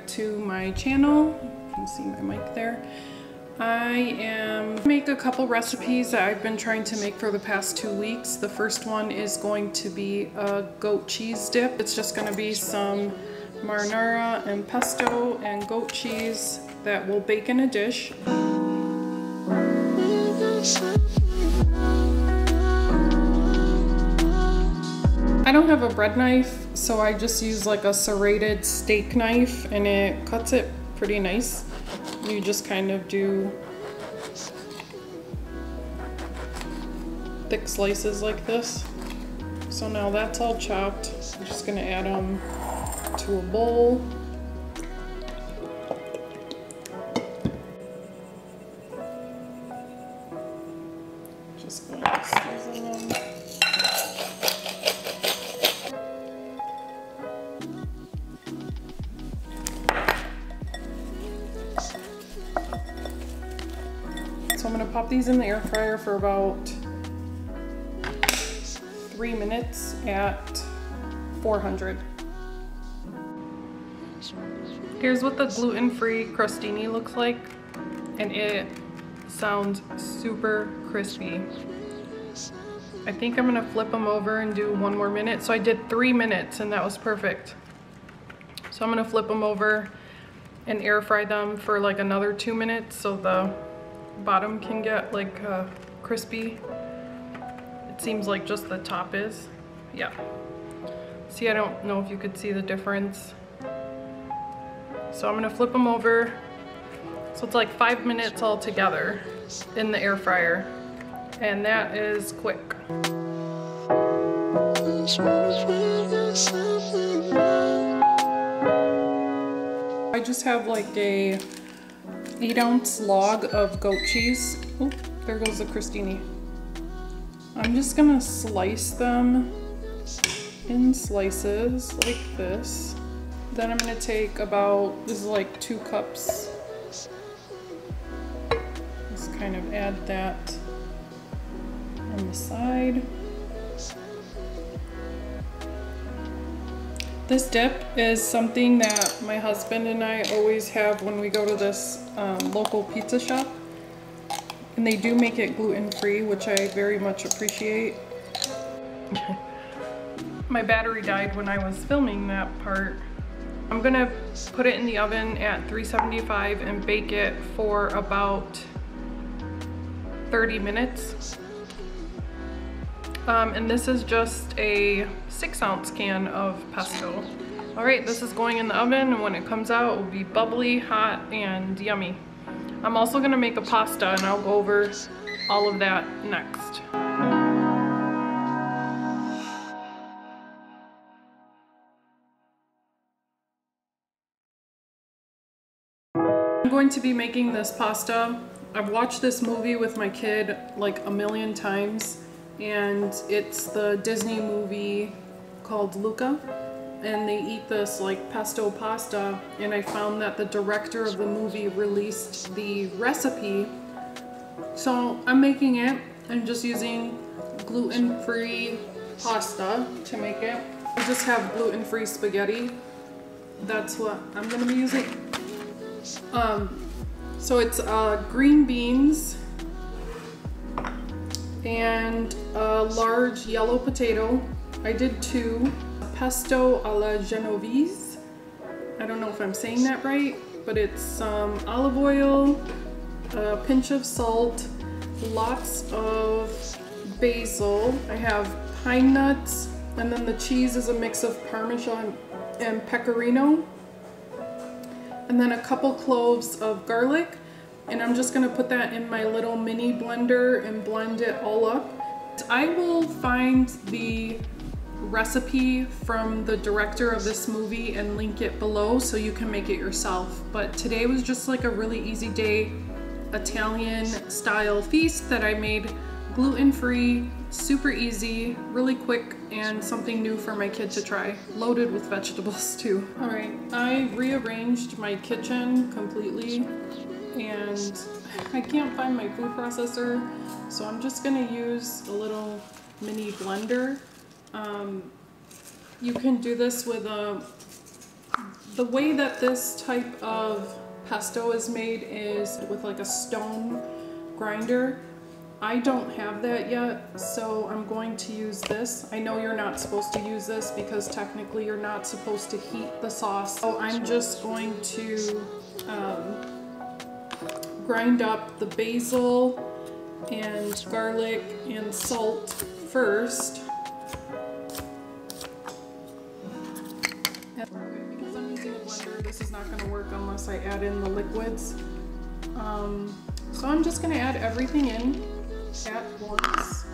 to my channel. You can see my mic there. I am make a couple recipes that I've been trying to make for the past 2 weeks. The first one is going to be a goat cheese dip. It's just going to be some marinara and pesto and goat cheese that we'll bake in a dish. I don't have a bread knife, so I just use like a serrated steak knife and it cuts it pretty nice. You just kind of do thick slices like this. So now that's all chopped. I'm just gonna add them to a bowl. Just going to season them. So I'm going to pop these in the air fryer for about 3 minutes at 400. Here's what the gluten-free crostini looks like, and it sounds super crispy. I think I'm going to flip them over and do 1 more minute. So I did 3 minutes and that was perfect. So I'm going to flip them over and air fry them for like another 2 minutes so the bottom can get like crispy. It seems like just the top is. Yeah. See, I don't know if you could see the difference. So I'm gonna flip them over. So it's like 5 minutes all together in the air fryer. And that is quick. I just have like a 8-ounce log of goat cheese. Oh, there goes the crostini. I'm just gonna slice them in slices like this. Then I'm gonna take about, this is like 2 cups. Just kind of add that on the side. This dip is something that my husband and I always have when we go to this local pizza shop. And they do make it gluten-free, which I very much appreciate. My battery died when I was filming that part. I'm gonna put it in the oven at 375 and bake it for about 30 minutes. And this is just a 6-ounce can of pesto. All right, this is going in the oven, and when it comes out, it will be bubbly, hot, and yummy. I'm also gonna make a pasta, and I'll go over all of that next. I'm going to be making this pasta. I've watched this movie with my kid like a million times. And it's the Disney movie called Luca, and they eat this like pesto pasta, and I found that the director of the movie released the recipe, so I'm making it. I'm just using gluten-free pasta to make it. I just have gluten-free spaghetti. That's what I'm gonna be using. So it's green beans and a large yellow potato. I did 2. Pesto alla Genovese. I don't know if I'm saying that right, but it's some olive oil, a pinch of salt, lots of basil. I have pine nuts, and then the cheese is a mix of Parmesan and pecorino, and then a couple cloves of garlic. And I'm just gonna put that in my little mini blender and blend it all up. I will find the recipe from the director of this movie and link it below so you can make it yourself. But today was just like a really easy day Italian style feast that I made gluten-free, super easy, really quick, and something new for my kid to try. Loaded with vegetables too. All right, I rearranged my kitchen completely and I can't find my food processor, so I'm just gonna use a little mini blender. You can do this with The way that this type of pesto is made is with like a stone grinder. I don't have that yet, so I'm going to use this. I know you're not supposed to use this because technically you're not supposed to heat the sauce. So I'm just going to grind up the basil and garlic and salt first. And because I'm using a blender, this is not going to work unless I add in the liquids. So I'm just going to add everything in at once.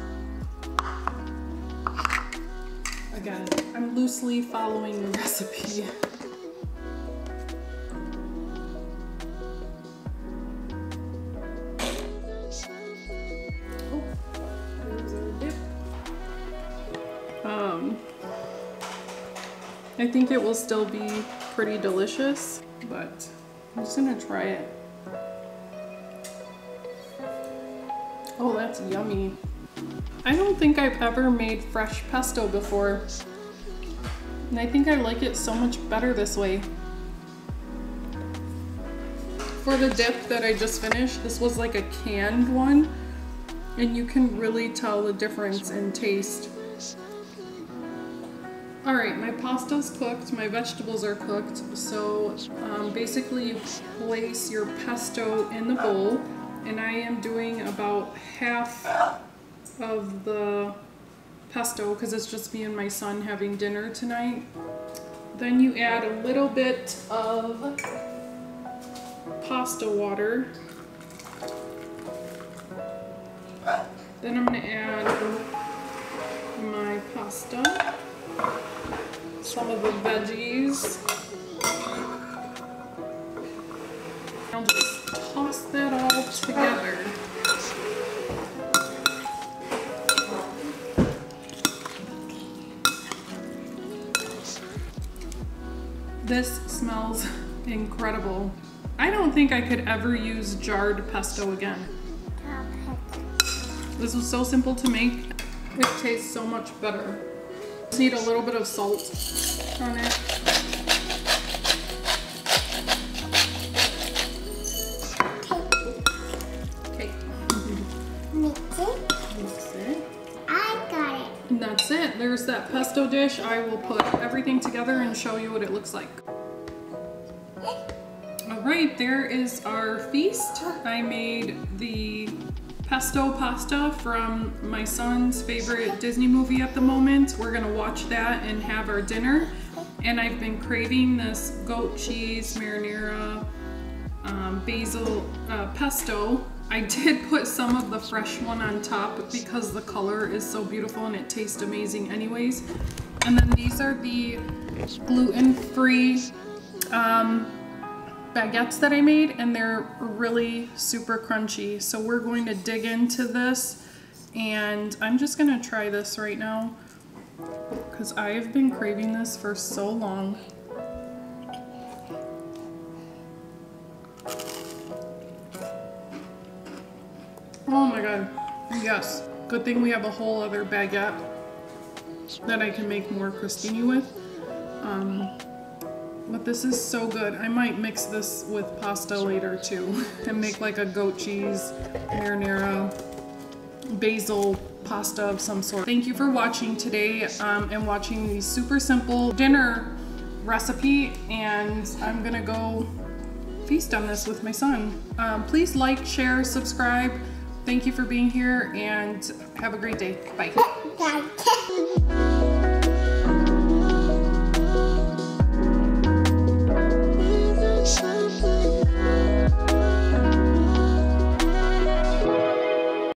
Again, I'm loosely following the recipe. Oh, there's our dip. I think it will still be pretty delicious, but I'm just gonna try it. Oh, that's yummy. I don't think I've ever made fresh pesto before, and I think I like it so much better this way. For the dip that I just finished, this was like a canned one, and you can really tell the difference in taste. Alright, my pasta's cooked, my vegetables are cooked, so basically you place your pesto in the bowl, and I am doing about half of the pesto because it's just me and my son having dinner tonight. Then you add a little bit of pasta water. Then I'm going to add my pasta, some of the veggies. I'll just toss that all together. This smells incredible. I don't think I could ever use jarred pesto again. This was so simple to make. It tastes so much better. Just need a little bit of salt on it. Okay. Mix it. I got it. And that's it. There's that pesto dish. I will put everything together and show you what it looks like. Alright, there is our feast. I made the pesto pasta from my son's favorite Disney movie at the moment. We're gonna watch that and have our dinner. And I've been craving this goat cheese marinara basil pesto. I did put some of the fresh one on top because the color is so beautiful and it tastes amazing anyways. And then these are the gluten-free baguettes that I made, and they're really super crunchy. So we're going to dig into this, and I'm just gonna try this right now because I've been craving this for so long. Oh my god, yes. Good thing we have a whole other baguette that I can make more crostini with. But this is so good. I might mix this with pasta later too and make like a goat cheese marinara basil pasta of some sort. Thank you for watching today and watching the super simple dinner recipe, and I'm gonna go feast on this with my son. Please like, share, subscribe. Thank you for being here and have a great day. Bye. Bye.